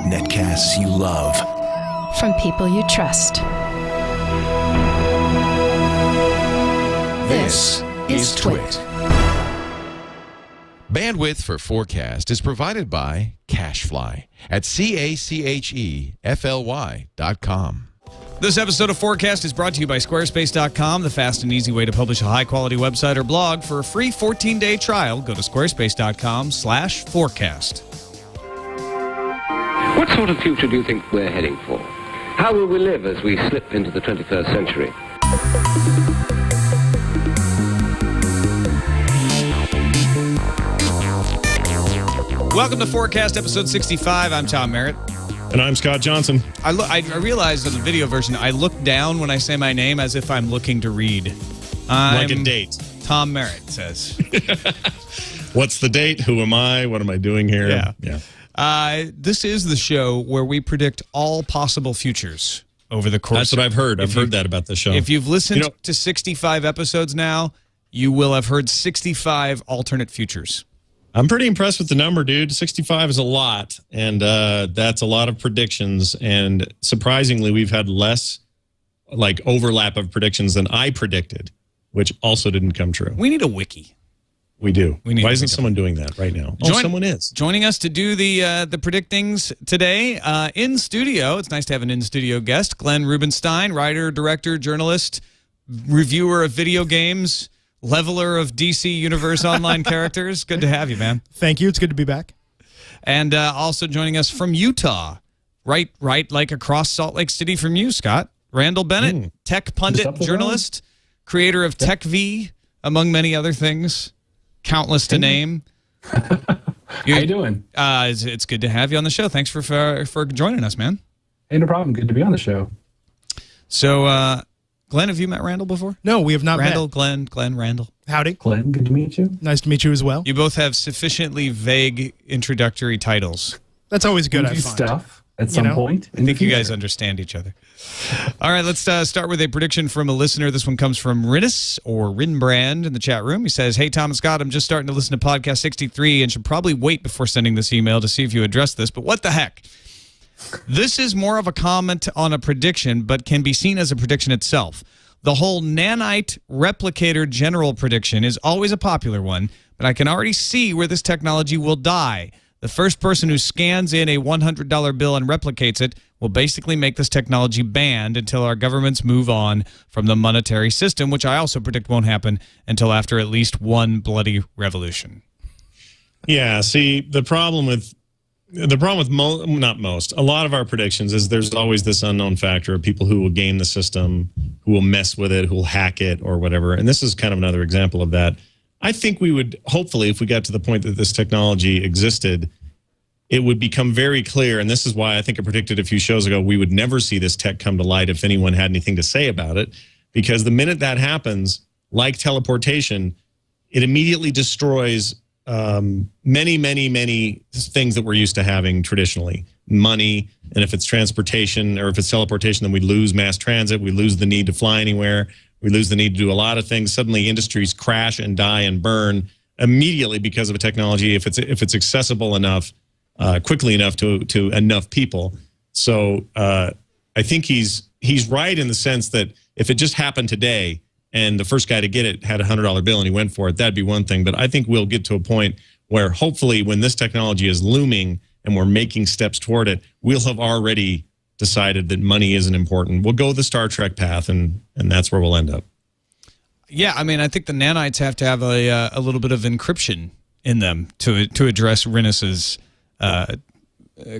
Netcasts you love. From people you trust. This is Twit. Bandwidth for FourCast is provided by Cachefly at CACHEFLY.com. This episode of FourCast is brought to you by Squarespace.com, the fast and easy way to publish a high-quality website or blog. For a free 14-day trial, go to squarespace.com/forecast. What sort of future do you think we're heading for? How will we live as we slip into the 21st century? Welcome to FourCast, episode 65. I'm Tom Merritt. And I'm Scott Johnson. I realized in the video version, I look down when I say my name as if I'm looking to read. Like a date. Tom Merritt says. What's the date? Who am I? What am I doing here? Yeah. This is the show where we predict all possible futures over the course. That's what I've heard. I've heard that about the show. If you've listened to 65 episodes now, you will have heard 65 alternate futures. I'm pretty impressed with the number, dude. 65 is a lot, and that's a lot of predictions. And surprisingly, we've had less overlap of predictions than I predicted, which also didn't come true. We need a wiki. We do. Why isn't someone doing that right now? Someone is. Joining us to do the predictings today in studio. It's nice to have an in-studio guest, Glenn Rubenstein, writer, director, journalist, reviewer of video games, leveler of DC Universe online characters. Good to have you, man. Thank you. It's good to be back. And also joining us from Utah, right like across Salt Lake City from you, Scott. Randall Bennett, tech pundit, journalist, creator of Tech V, among many other things, countless to name. How you doing? It's good to have you on the show. Thanks for joining us, man. Hey, no problem. Good to be on the show. So, Glenn, have you met Randall before? No, we have not Randall, met. Glenn, Randall. Howdy. Glenn, good to meet you. Nice to meet you as well. You both have sufficiently vague introductory titles. That's always good, I find. Stuff at some point. I think you guys understand each other. All right, let's start with a prediction from a listener. This one comes from Rinus, or Rinbrand, in the chat room. He says, "Hey, Tom and Scott, I'm just starting to listen to Podcast 63 and should probably wait before sending this email to see if you address this, but what the heck? This is more of a comment on a prediction, but can be seen as a prediction itself. The whole nanite replicator general prediction is always a popular one, but I can already see where this technology will die. The first person who scans in a $100 bill and replicates it will basically make this technology banned until our governments move on from the monetary system, which I also predict won't happen until after at least one bloody revolution." Yeah, see, a lot of our predictions is there's always this unknown factor of people who will game the system, who will mess with it, who will hack it or whatever. And this is kind of another example of that. I think we would, hopefully, if we got to the point that this technology existed, it would become very clear. And this is why I think I predicted a few shows ago, we would never see this tech come to light if anyone had anything to say about it. Because the minute that happens, like teleportation, it immediately destroys many things that we're used to having traditionally. Money, and if it's transportation or if it's teleportation, then we lose mass transit, we lose the need to fly anywhere, we lose the need to do a lot of things. Suddenly industries crash and die and burn immediately because of a technology if it's accessible enough, quickly enough to enough people. So I think he's right in the sense that if it just happened today, and the first guy to get it had a $100 bill and he went for it, that'd be one thing. But I think we'll get to a point where hopefully when this technology is looming and we're making steps toward it, we'll have already decided that money isn't important. We'll go the Star Trek path, and that's where we'll end up. Yeah, I mean, I think the nanites have to have a little bit of encryption in them to address Rinus's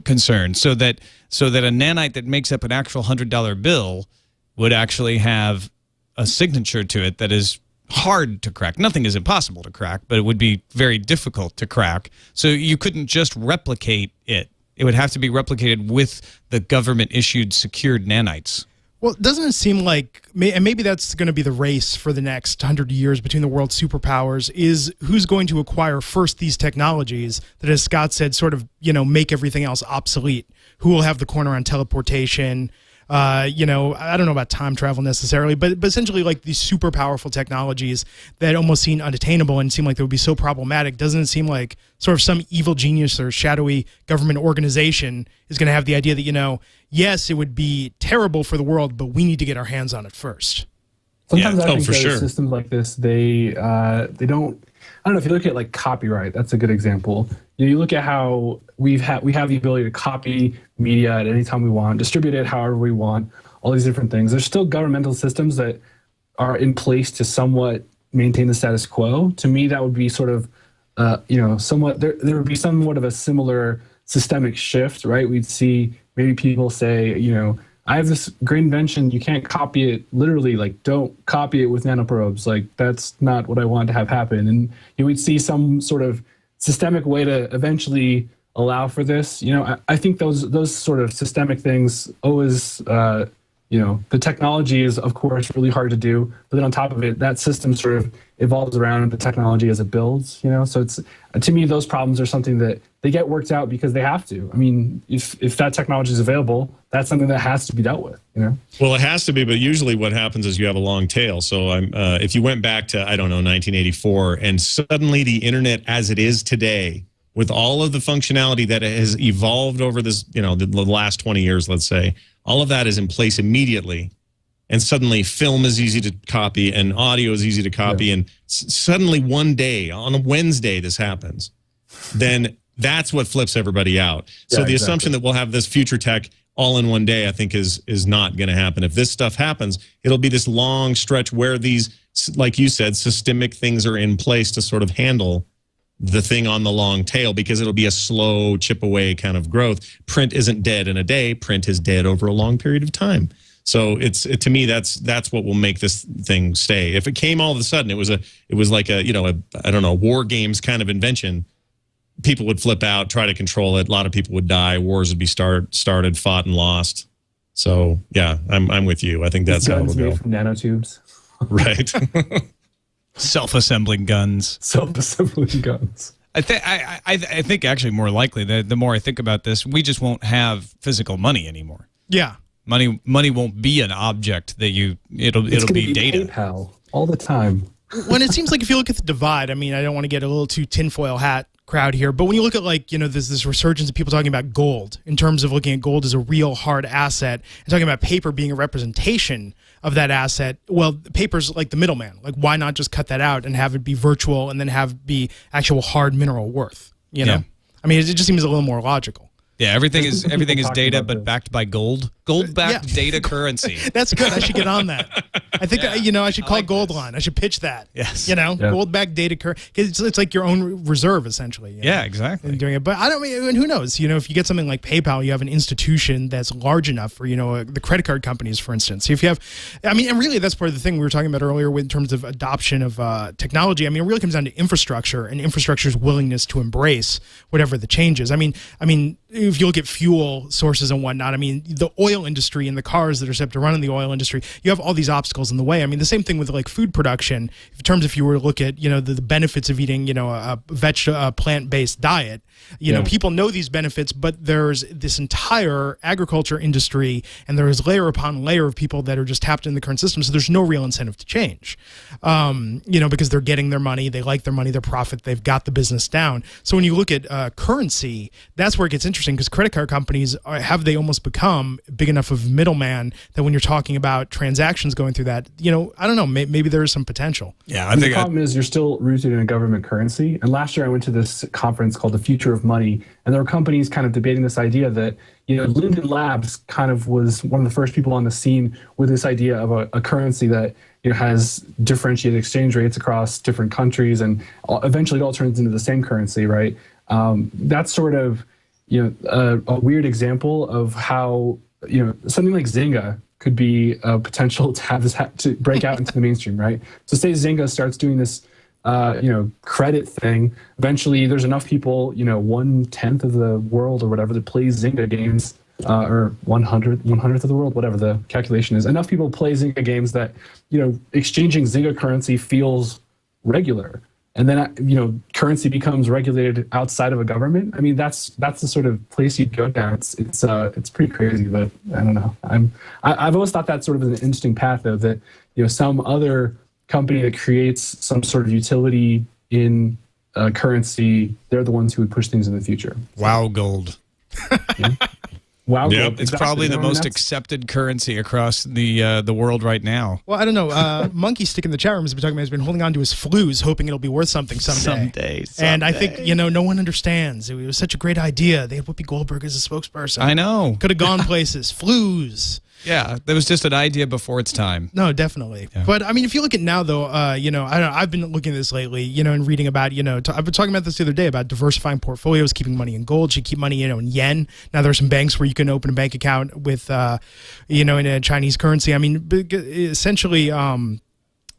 concern, so that a nanite that makes up an actual $100 bill would actually have a signature to it that is hard to crack. Nothing is impossible to crack, but it would be very difficult to crack. So you couldn't just replicate it. It would have to be replicated with the government-issued secured nanites. Well, doesn't it seem like, and maybe that's going to be the race for the next 100 years between the world's superpowers, is who's going to acquire first these technologies that, as Scott said, sort of, make everything else obsolete? Who will have the corner on teleportation? You know, I don't know about time travel necessarily, but essentially like these super powerful technologies that almost seem unattainable and seem like they would be so problematic. Doesn't it seem like sort of some evil genius or shadowy government organization is going to have the idea that, you know, yes, it would be terrible for the world, but we need to get our hands on it first? Sometimes I think for that sure. systems like this, they don't. I don't know if you look at like copyright. That's a good example. You look at how we have the ability to copy media at any time we want, distribute it however we want, all these different things. There's still governmental systems that are in place to somewhat maintain the status quo. To me, that would be sort of, somewhat. There would be somewhat of a similar systemic shift, right? We'd see maybe people say, you know, I have this great invention. You can't copy it literally. Like, don't copy it with nanoprobes. Like, that's not what I want to have happen. And you would see some sort of systemic way to eventually allow for this. You know, I think those sort of systemic things always, the technology is, of course, really hard to do. But then on top of it, that system sort of evolves around the technology as it builds, you know? So it's, to me, those problems are something that they get worked out because they have to. I mean, if that technology is available, that's something that has to be dealt with, you know? Well, it has to be, but usually what happens is you have a long tail. So if you went back to, 1984, and suddenly the internet as it is today, with all of the functionality that has evolved over this, the last 20 years, let's say, all of that is in place immediately. And suddenly film is easy to copy and audio is easy to copy. Yeah. And suddenly one day, on a Wednesday, this happens. Then that's what flips everybody out. So the assumption that we'll have this future tech all in one day, I think is not going to happen. If this stuff happens, it'll be this long stretch where these, like you said, systemic things are in place to sort of handle the thing on the long tail, because it'll be a slow chip away kind of growth. Print isn't dead in a day. Print is dead over a long period of time. So to me, that's what will make this thing stay. If it came all of a sudden, it was like a war games kind of invention, people would flip out, try to control it. A lot of people would die. Wars would be started, fought, and lost. So yeah, I'm with you. I think that's how it will go. From nanotubes. Right. Self-assembling guns. Self-assembling guns. I think actually more likely, the more I think about this, we just won't have physical money anymore. Yeah. Money won't be an object that it'll be data. PayPal all the time. When it seems like if you look at the divide, I mean, I don't want to get a little too tinfoil hat crowd here, but when you look at there's this resurgence of people talking about gold in terms of looking at gold as a real hard asset and talking about paper being a representation of that asset. Well, paper's like the middleman. Like, why not just cut that out and have it be virtual and then have it be actual hard mineral worth? You know, yeah. I mean, it just seems a little more logical. Yeah, everything is data, but backed by gold. Gold-backed data currency. That's good. I should get on that. I think I should call Goldline. I should pitch that. Yes. Gold-backed data currency. It's like your own reserve, essentially. Yeah, exactly. And doing it, but who knows? If you get something like PayPal, you have an institution that's large enough for the credit card companies, for instance. If you have, and really that's part of the thing we were talking about earlier in terms of adoption of technology. I mean, it really comes down to infrastructure and infrastructure's willingness to embrace whatever the changes. I mean. If you look at fuel sources and whatnot, I mean, the oil industry and the cars that are set to run in the oil industry, you have all these obstacles in the way. I mean, the same thing with like food production. In terms, if you were to look at, the benefits of eating, a plant-based diet, people know these benefits, but there's this entire agriculture industry and there is layer upon layer of people that are just tapped in the current system. So there's no real incentive to change, because they're getting their money, they like their money, their profit, they've got the business down. So when you look at currency, that's where it gets interesting, because credit card companies have they almost become big enough of middleman that when you're talking about transactions going through that, I don't know, maybe there is some potential. Yeah, I think the problem is you're still rooted in a government currency. And last year I went to this conference called The Future of Money, and there were companies kind of debating this idea that Linden Labs kind of was one of the first people on the scene with this idea of a currency that has differentiated exchange rates across different countries, and eventually it all turns into the same currency, right? That's sort of a weird example of how something like Zynga could be a potential to have this to break out into the mainstream, right? So say Zynga starts doing this credit thing. Eventually, there's enough people, 1/10 of the world or whatever that plays Zynga games, or 100th of the world, whatever the calculation is. Enough people play Zynga games that exchanging Zynga currency feels regular. and then currency becomes regulated outside of a government. I mean, that's the sort of place you'd go down. It's pretty crazy, but I don't know. I've always thought that's sort of an interesting path, though, that some other company that creates some sort of utility in currency, they're the ones who would push things in the future. Wow, gold. Yeah. Wow, Yep. gold. It's probably the most accepted currency across the world right now. Well, I don't know. Monkey Stick in the chat room has been talking about, has been holding on to his flues, hoping it'll be worth something someday. And I think, no one understands. It was such a great idea. They had Whoopi Goldberg as a spokesperson. I know. Could have gone places. Flues. Yeah, that was just an idea before its time. No, definitely. Yeah. But I mean, if you look at now, though, I don't know. I've been looking at this lately, and reading about, I've been talking about this the other day about diversifying portfolios, keeping money in gold. You keep money, in yen. Now there's some banks where you can open a bank account with, in a Chinese currency. I mean, essentially,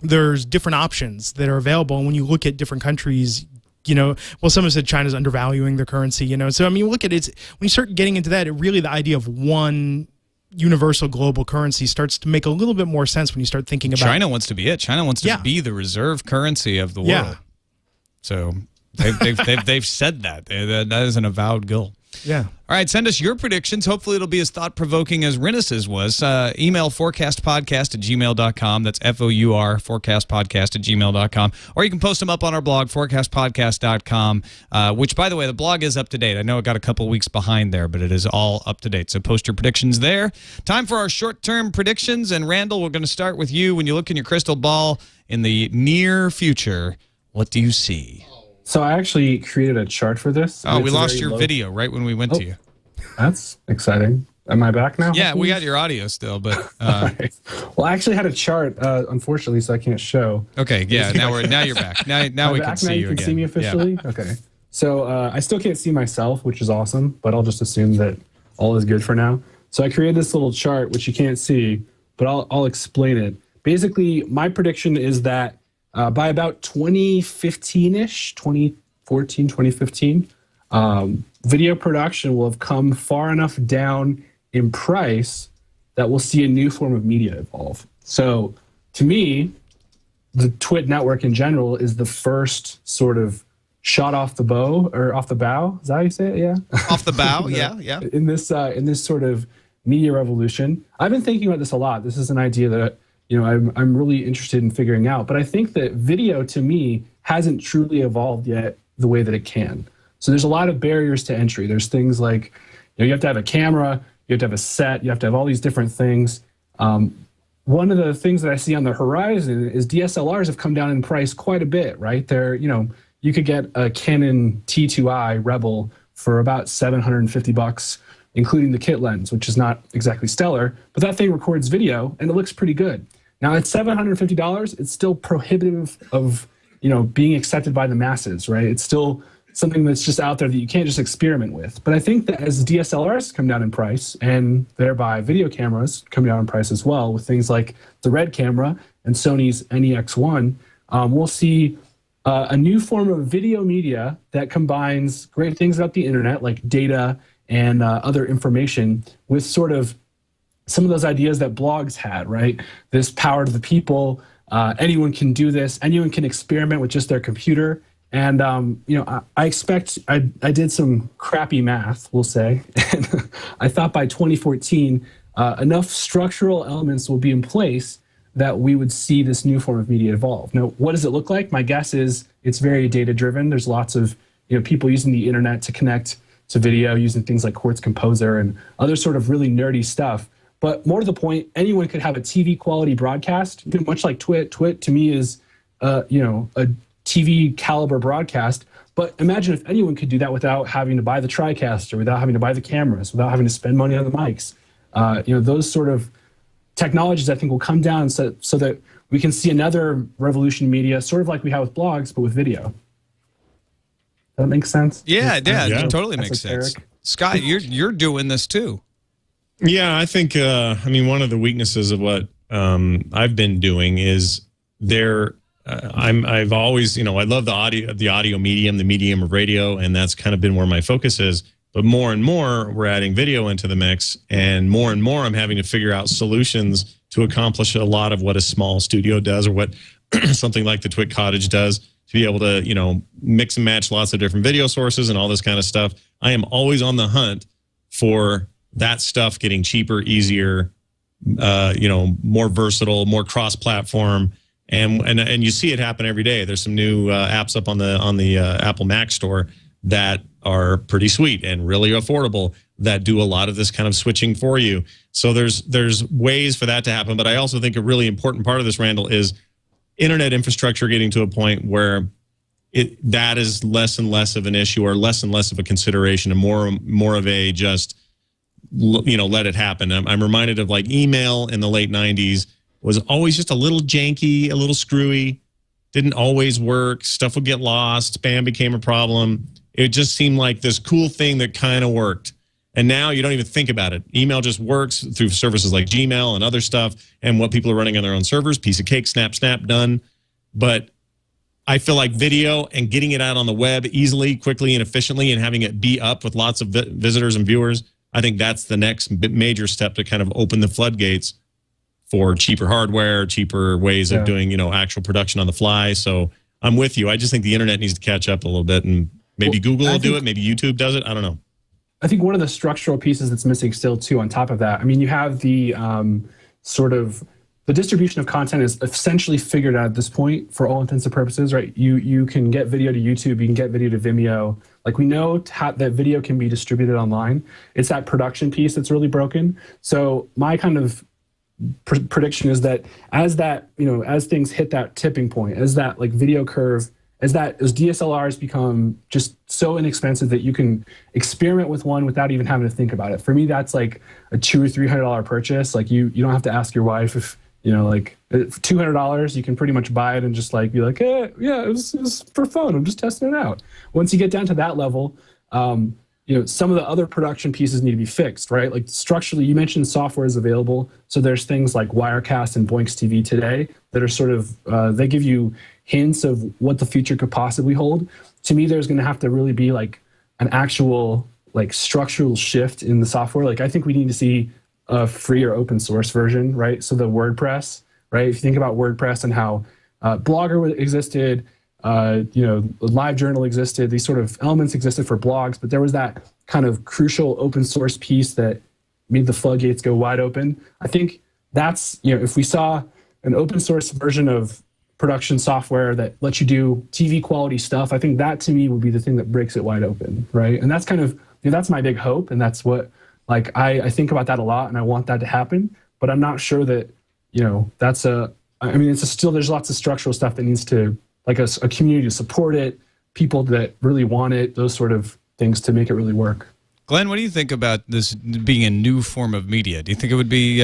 there's different options that are available. And when you look at different countries, some have said China's undervaluing their currency. So I mean, look at it. When you start getting into that, really the idea of one universal global currency starts to make a little bit more sense when you start thinking about China wants to be it. China wants to be the reserve currency of the world. Yeah. So they've said that. That is an avowed goal. Yeah. All right, send us your predictions. Hopefully it'll be as thought-provoking as Rinus's was. Email fourcastpodcast@gmail.com. That's FOUR, fourcastpodcast@gmail.com. Or you can post them up on our blog, fourcastpodcast.com, which, by the way, the blog is up to date. I know it got a couple weeks behind there, but it is all up to date. So post your predictions there. Time for our short-term predictions. And, Randall, we're going to start with you. When you look in your crystal ball in the near future, what do you see? So I actually created a chart for this. Oh, we lost your video right when we went to you. That's exciting. Am I back now? Yeah, we got your audio still, but right. Well, I actually had a chart, unfortunately, so I can't show. Okay, yeah. Now you're back. Now we can see you again. You can see me officially. Yeah. Okay. So I still can't see myself, which is awesome, but I'll just assume that all is good for now. So I created this little chart, which you can't see, but I'll explain it. Basically, my prediction is that by about 2015-ish, 2014, 2015, video production will have come far enough down in price that we'll see a new form of media evolve. So to me, the Twit network in general is the first sort of shot off the bow or off the bow. Is that how you say it? Yeah. Off the bow. Yeah. In this sort of media revolution. I've been thinking about this a lot. This is an idea that I'm really interested in figuring out. But I think that video, to me, hasn't truly evolved yet the way that it can. So there's a lot of barriers to entry. There's things like, you have to have a camera, you have to have a set, you have to have all these different things. One of the things that I see on the horizon is DSLRs have come down in price quite a bit, right? You could get a Canon T2i Rebel for about $750, including the kit lens, which is not exactly stellar, but that thing records video and it looks pretty good. Now at $750, it's still prohibitive of, being accepted by the masses, right? It's still something that's just out there that you can't just experiment with. But I think that as DSLRs come down in price, and thereby video cameras come down in price as well, with things like the Red camera and Sony's NEX1, we'll see a new form of video media that combines great things about the internet, like data and other information, with sort of some of those ideas that blogs had, right? This power to the people, anyone can do this, anyone can experiment with just their computer. And, I expect, I did some crappy math, we'll say, and I thought by 2014, enough structural elements will be in place that we would see this new form of media evolve. Now, what does it look like? My guess is it's very data-driven. There's lots of people using the internet to connect to video, using things like Quartz Composer and other sort of really nerdy stuff. But more to the point, anyone could have a TV quality broadcast, much like Twit. Twit to me is, a TV caliber broadcast. But imagine if anyone could do that without having to buy the TriCaster, without having to buy the cameras, without having to spend money on the mics. Those sort of technologies I think will come down so that we can see another revolution in media, sort of like we have with blogs, but with video. Does that make sense? Yeah, it totally makes sense. Scott, you're doing this too. Yeah, I think, one of the weaknesses of what I've been doing is I've always, I love the audio medium, the medium of radio, and that's kind of been where my focus is. But more and more, we're adding video into the mix, and more I'm having to figure out solutions to accomplish a lot of what a small studio does, or what something like the Twit Cottage does. to be able to, mix and match lots of different video sources and all this kind of stuff. I am always on the hunt for that stuff getting cheaper, easier, more versatile, more cross-platform. And you see it happen every day. There's some new apps up on the Apple Mac store that are pretty sweet and really affordable that do a lot of this kind of switching for you. So there's ways for that to happen. But I also think a really important part of this, Randall, is internet infrastructure getting to a point where that is less and less of an issue, or less and less of a consideration, and more of a just, let it happen. I'm reminded of like email in the late 90s was always just a little janky, a little screwy, didn't always work. Stuff would get lost. Spam became a problem. It just seemed like this cool thing that kind of worked. And now you don't even think about it. Email just works through services like Gmail and other stuff, and what people are running on their own servers. Piece of cake, snap, done. But I feel like video and getting it out on the web easily, quickly, and efficiently, and having it be up with lots of visitors and viewers, I think that's the next major step to kind of open the floodgates for cheaper hardware, cheaper ways of doing, actual production on the fly. So I'm with you. I just think the internet needs to catch up a little bit, and maybe Google will do it. Maybe YouTube does it. I don't know. I think one of the structural pieces that's missing still too, on top of that, I mean, you have the the distribution of content is essentially figured out at this point for all intents and purposes, right? You can get video to YouTube, you can get video to Vimeo. Like, we know that video can be distributed online. It's that production piece that's really broken. So my kind of prediction is that as things hit that tipping point, as that like video curve, as DSLRs become just so inexpensive that you can experiment with one without even having to think about it. For me, that's like a $200 or $300 purchase. Like, you don't have to ask your wife if, like $200, you can pretty much buy it and just like be like, yeah, it was for fun. I'm just testing it out. Once you get down to that level, some of the other production pieces need to be fixed, right? Like, structurally, you mentioned software is available. So there's things like Wirecast and Boinks TV today that are sort of, they give you hints of what the future could possibly hold. To me, there's going to have to really be like an actual like structural shift in the software. Like, I think we need to see a free or open source version, right? So the WordPress, right? If you think about WordPress and how Blogger existed, LiveJournal existed, these sort of elements existed for blogs, but there was that kind of crucial open source piece that made the floodgates go wide open. I think that's, if we saw an open source version of production software that lets you do TV quality stuff, I think that to me would be the thing that breaks it wide open, right? And that's kind of, that's my big hope, and that's what, like, I think about that a lot, and I want that to happen, but I'm not sure that, it's still, there's lots of structural stuff that needs to, like a community to support it, people that really want it, those sort of things to make it really work. Glenn, what do you think about this being a new form of media? Do you think it would be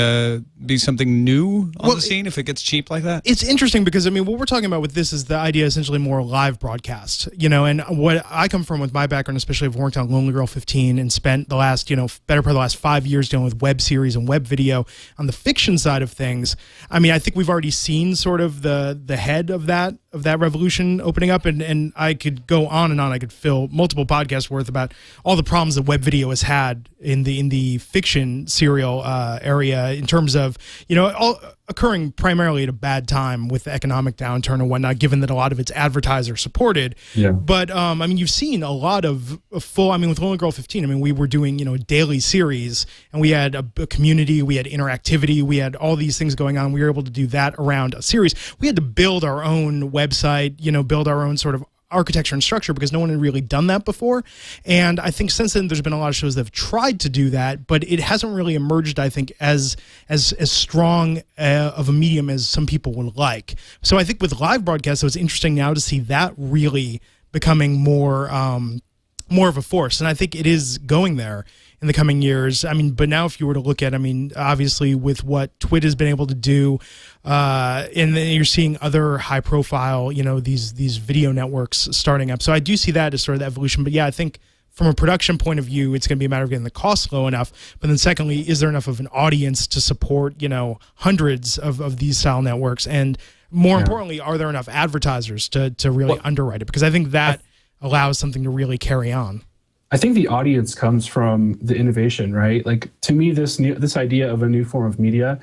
something new on the scene if it gets cheap like that? It's interesting because, what we're talking about with this is the idea essentially more live broadcast, and what I come from with my background, especially I've worked on Lonely Girl 15 and spent the last, better part of the last 5 years dealing with web series and web video on the fiction side of things. I think we've already seen sort of the head of that revolution opening up, and I could go on and on. I could fill multiple podcasts worth about all the problems that web video has had in the fiction serial area in terms of all occurring primarily at a bad time with the economic downturn and whatnot, given that a lot of it's advertiser supported. Yeah. But you've seen a lot of full. With Lonely Girl 15, we were doing a daily series, and we had a community, we had interactivity, we had all these things going on. We were able to do that around a series. We had to build our own website, build our own sort of architecture and structure because no one had really done that before. And I think since then there's been a lot of shows that have tried to do that, but it hasn't really emerged, I think, as strong of a medium as some people would like. So I think with live broadcasts, so it's interesting now to see that really becoming more of a force. And I think it is going there in the coming years. But now if you were to look at, obviously with what Twit has been able to do, and then you're seeing other high profile, these video networks starting up. So I do see that as sort of the evolution. But yeah, I think from a production point of view, it's going to be a matter of getting the cost low enough. But then secondly, is there enough of an audience to support, hundreds of these style networks? And more importantly, are there enough advertisers to really underwrite it? Because I think that allows something to really carry on. I think the audience comes from the innovation, right? Like, to me, this idea of a new form of media,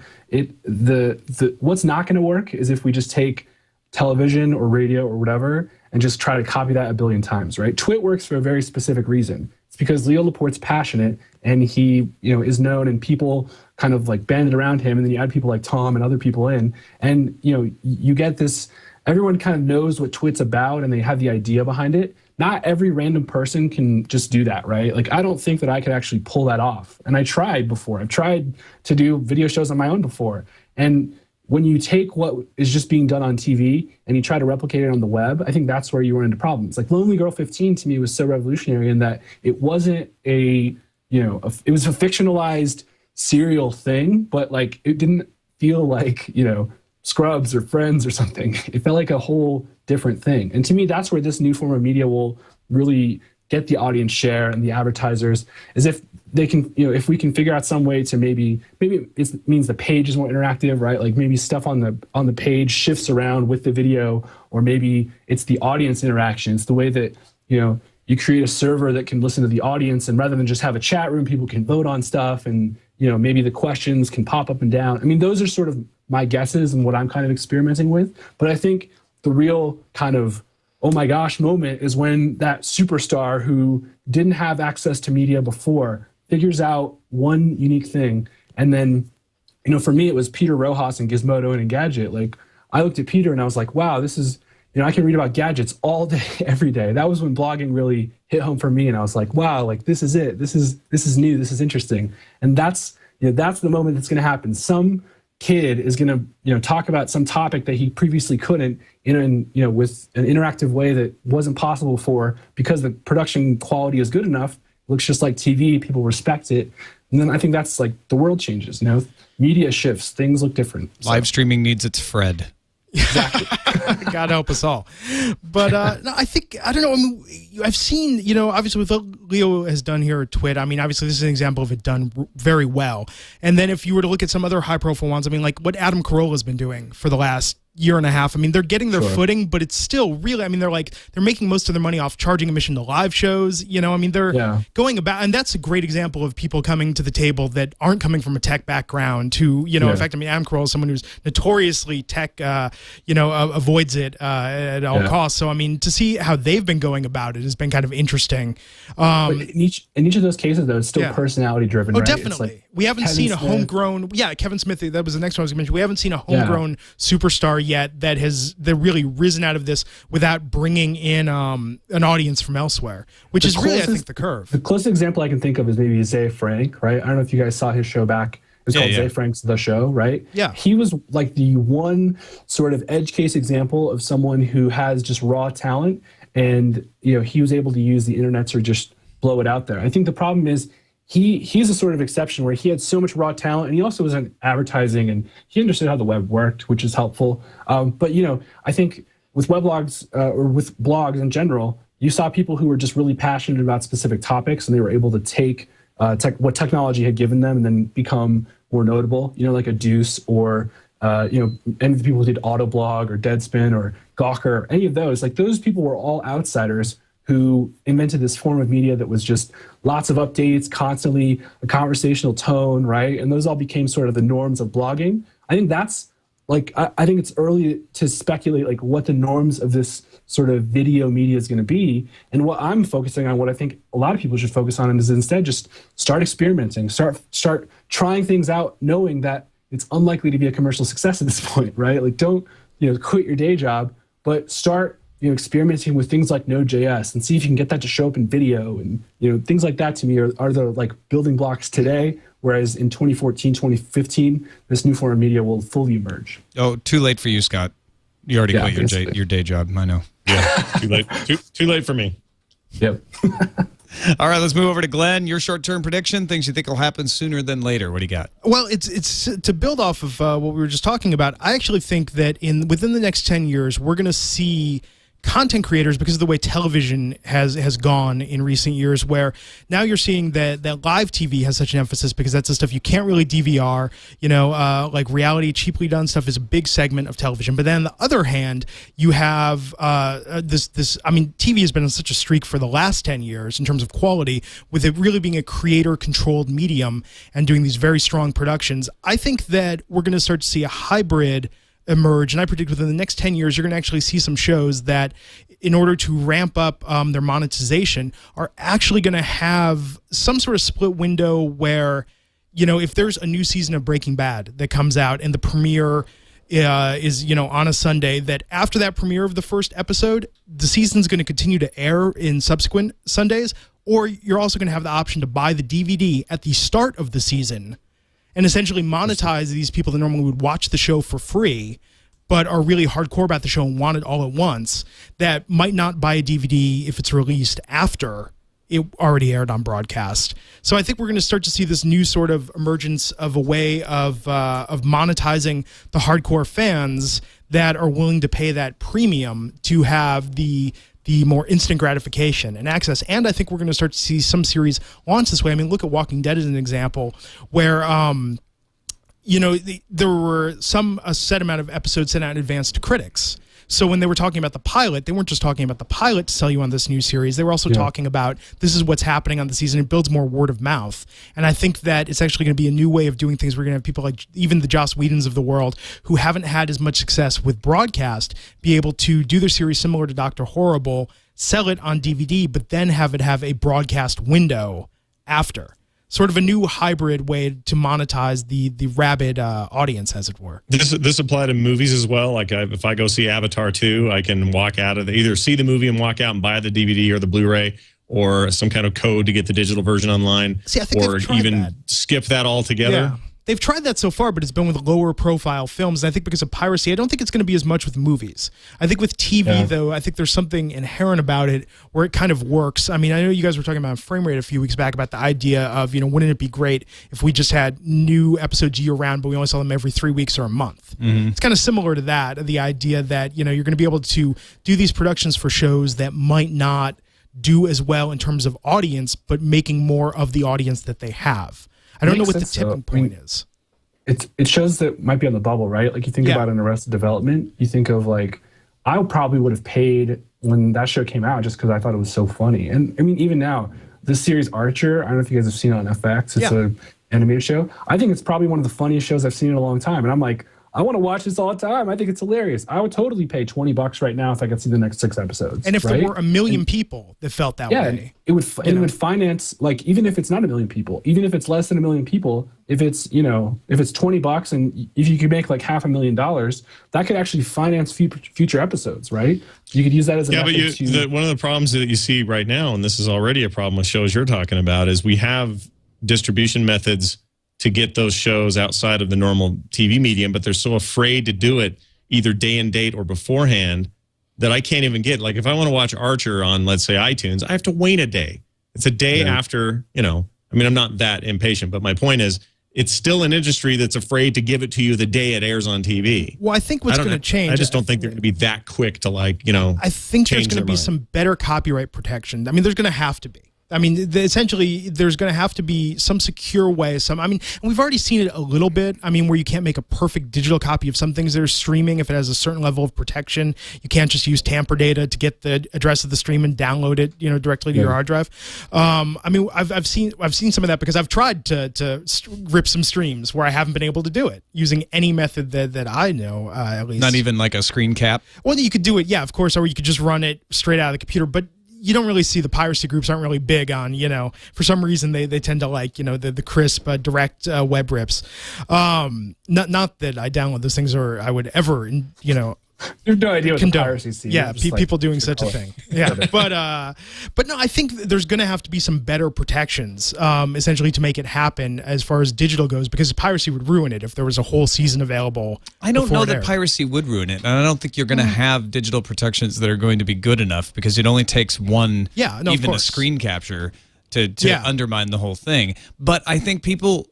what's not going to work is if we just take television or radio or whatever and just try to copy that a billion times, right? Twit works for a very specific reason. It's because Leo Laporte's passionate and he, is known and people kind of like banded around him, and then you add people like Tom and other people in, and you get this, everyone kind of knows what Twit's about and they have the idea behind it. Not every random person can just do that, right? Like, I don't think that I could actually pull that off. And I tried before. I've tried to do video shows on my own before. And when you take what is just being done on TV and you try to replicate it on the web, I think that's where you run into problems. Like Lonely Girl 15 to me was so revolutionary in that it wasn't it was a fictionalized serial thing, but like it didn't feel like, Scrubs or Friends or something. It felt like a whole different thing. And to me, that's where this new form of media will really get the audience share and the advertisers, is if they can, if we can figure out some way to maybe it means the page is more interactive, right? Like maybe stuff on the page shifts around with the video, or maybe it's the audience interaction. It's the way that, you create a server that can listen to the audience, and rather than just have a chat room, people can vote on stuff, and maybe the questions can pop up and down. I mean, those are sort of my guesses and what I'm kind of experimenting with. But I think the real kind of, oh my gosh moment is when that superstar who didn't have access to media before figures out one unique thing. And then, for me, it was Peter Rojas and Gizmodo and Engadget. Like, I looked at Peter and I was like, wow, this is, I can read about gadgets all day, every day. That was when blogging really hit home for me. And I was like, wow, like this is it. This is new. This is interesting. And that's the moment that's going to happen. Some kid is going to, talk about some topic that he previously couldn't with an interactive way that wasn't possible before, because the production quality is good enough. It looks just like TV. People respect it. And then I think that's like the world changes, media shifts, things look different. So. Live streaming needs its Fred. Exactly. God help us all. But no, I think, I don't know. I mean, I've seen, obviously with what Leo has done here at Twit, I mean, obviously this is an example of it done very well. And then if you were to look at some other high profile ones, I mean, like what Adam Carolla's been doing for the last year and a half. I mean, they're getting their footing, but it's still really, I mean, they're making most of their money off charging admission to live shows. I mean, they're going about, and that's a great example of people coming to the table that aren't coming from a tech background to, in fact, I mean, Adam Carolla is someone who's notoriously tech, avoids it at all costs. So, I mean, to see how they've been going about it has been kind of interesting. In each of those cases, though, it's still personality driven, right? Definitely. Like we haven't seen a homegrown, Kevin Smith, that was the next one I was going to mention. We haven't seen a homegrown superstar yet that really risen out of this without bringing in an audience from elsewhere, which is really, I think, the curve. The closest example I can think of is maybe Zay Frank, right? I don't know if you guys saw his show back. It was called Zay Frank's The Show, right? Yeah. He was like the one sort of edge case example of someone who has just raw talent, and he was able to use the internet to just blow it out there. I think the problem is he's a sort of exception where he had so much raw talent, and he also was in advertising, and he understood how the web worked, which is helpful. But I think with weblogs or with blogs in general, you saw people who were just really passionate about specific topics, and they were able to take what technology had given them and then become more notable. Like a Deuce or any of the people who did Autoblog or Deadspin or Gawker, any of those. Like those people were all outsiders who invented this form of media that was just lots of updates, constantly a conversational tone, right? And those all became sort of the norms of blogging. I think that's I think it's early to speculate like what the norms of this sort of video media is going to be. And what I'm focusing on, what I think a lot of people should focus on, is instead just start experimenting, start trying things out, knowing that it's unlikely to be a commercial success at this point, right? Like don't, quit your day job, but start experimenting with things like Node.js and see if you can get that to show up in video, and things like that to me are the like building blocks today, whereas in 2014, 2015, this new form of media will fully emerge. Oh, too late for you, Scott. You already quit your day job. I know. Yeah, too late. Too late for me. Yep. All right, let's move over to Glenn. Your short-term prediction, things you think will happen sooner than later. What do you got? Well, it's to build off of what we were just talking about. I actually think that within the next 10 years, we're going to see content creators, because of the way television has gone in recent years, where now you're seeing that live TV has such an emphasis, because that's the stuff you can't really DVR, like reality, cheaply done stuff is a big segment of television. But then on the other hand, you have this, I mean, TV has been on such a streak for the last 10 years in terms of quality, with it really being a creator-controlled medium and doing these very strong productions. I think that we're going to start to see a hybrid emerge, and I predict within the next 10 years, you're going to actually see some shows that, in order to ramp up their monetization, are actually going to have some sort of split window where, if there's a new season of Breaking Bad that comes out and the premiere is on a Sunday, that after that premiere of the first episode, the season's going to continue to air in subsequent Sundays, or you're also going to have the option to buy the DVD at the start of the season and essentially monetize these people that normally would watch the show for free but are really hardcore about the show and want it all at once, that might not buy a DVD if it's released after it already aired on broadcast. So I think we're going to start to see this new sort of emergence of a way of monetizing the hardcore fans that are willing to pay that premium to have the more instant gratification and access. And I think we're going to start to see some series launch this way. I mean, look at Walking Dead as an example, where there were a set amount of episodes sent out in advance to critics. So when they were talking about the pilot, they weren't just talking about the pilot to sell you on this new series. They were also talking about, this is what's happening on the season. It builds more word of mouth. And I think that it's actually going to be a new way of doing things. We're going to have people like even the Joss Whedons of the world who haven't had as much success with broadcast be able to do their series similar to Dr. Horrible, sell it on DVD, but then have it have a broadcast window after. Sort of a new hybrid way to monetize the rabid audience, as it were. This apply to movies as well. Like if I go see Avatar 2, I can walk out of either see the movie and walk out and buy the DVD or the Blu-ray, or some kind of code to get the digital version online. See, I think or even skip that altogether. Yeah. They've tried that so far, but it's been with lower profile films. And I think because of piracy, I don't think it's going to be as much with movies. I think with TV, though, I think there's something inherent about it where it kind of works. I mean, I know you guys were talking about frame rate a few weeks back about the idea of, wouldn't it be great if we just had new episodes year round, but we only saw them every 3 weeks or a month? Mm-hmm. It's kind of similar to that, the idea that, you're going to be able to do these productions for shows that might not do as well in terms of audience, but making more of the audience that they have. I don't know what the tipping point is. It shows that might be on the bubble, right? Like you think about an Arrested Development, you think of like, I probably would have paid when that show came out just because I thought it was so funny. And I mean, even now, this series Archer, I don't know if you guys have seen it on FX. It's an animated show. I think it's probably one of the funniest shows I've seen in a long time. And I'm like, I want to watch this all the time. I think it's hilarious. I would totally pay $20 right now if I could see the next 6 episodes. And if there were 1 million people that felt that way. It would finance, like, even if it's not 1 million people, even if it's less than 1 million people, if it's, if it's $20 and if you could make like $500,000, that could actually finance future episodes, right? You could use that as a method to... one of the problems that you see right now, and this is already a problem with shows you're talking about, is we have distribution methods to get those shows outside of the normal TV medium, but they're so afraid to do it either day and date or beforehand that I can't even get. Like if I want to watch Archer on, let's say, iTunes, I have to wait a day. It's a day after, I mean, I'm not that impatient, but my point is it's still an industry that's afraid to give it to you the day it airs on TV. Well, I think what's going to change... I just don't think they're going to be that quick to I think there's going to be some better copyright protection. I mean, there's going to have to be. I mean, essentially, there's going to have to be some secure way. And we've already seen it a little bit. I mean, where you can't make a perfect digital copy of some things that are streaming if it has a certain level of protection. You can't just use tamper data to get the address of the stream and download it, directly to your hard drive. I mean, I've seen some of that because I've tried to rip some streams where I haven't been able to do it using any method that I know, at least. Not even like a screen cap? Well, you could do it, yeah, of course, or you could just run it straight out of the computer, but you don't really see the piracy groups aren't really big on, for some reason they tend to like, the crisp direct web rips. Not that I download those things or I would ever, You have no idea what the piracy scene. Yeah, people doing such a thing. Yeah, but no, I think there's going to have to be some better protections, essentially, to make it happen as far as digital goes, because piracy would ruin it if there was a whole season available. I don't know that piracy would ruin it, and I don't think you're going to have digital protections that are going to be good enough, because it only takes one, even a screen capture to undermine the whole thing. But I think people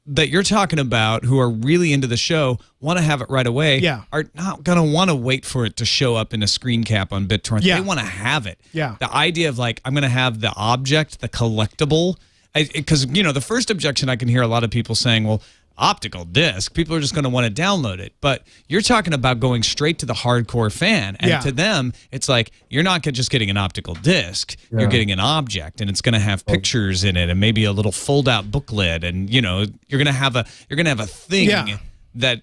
that you're talking about who are really into the show want to have it right away are not going to want to wait for it to show up in a screen cap on BitTorrent. They want to have it. The idea of like, I'm going to have the object, the collectible, because, the first objection I can hear a lot of people saying, well, optical disc, people are just going to want to download it. But you're talking about going straight to the hardcore fan, and to them it's like you're not just getting an optical disc, you're getting an object, and it's going to have pictures in it and maybe a little fold out booklet, and you're going to have a thing that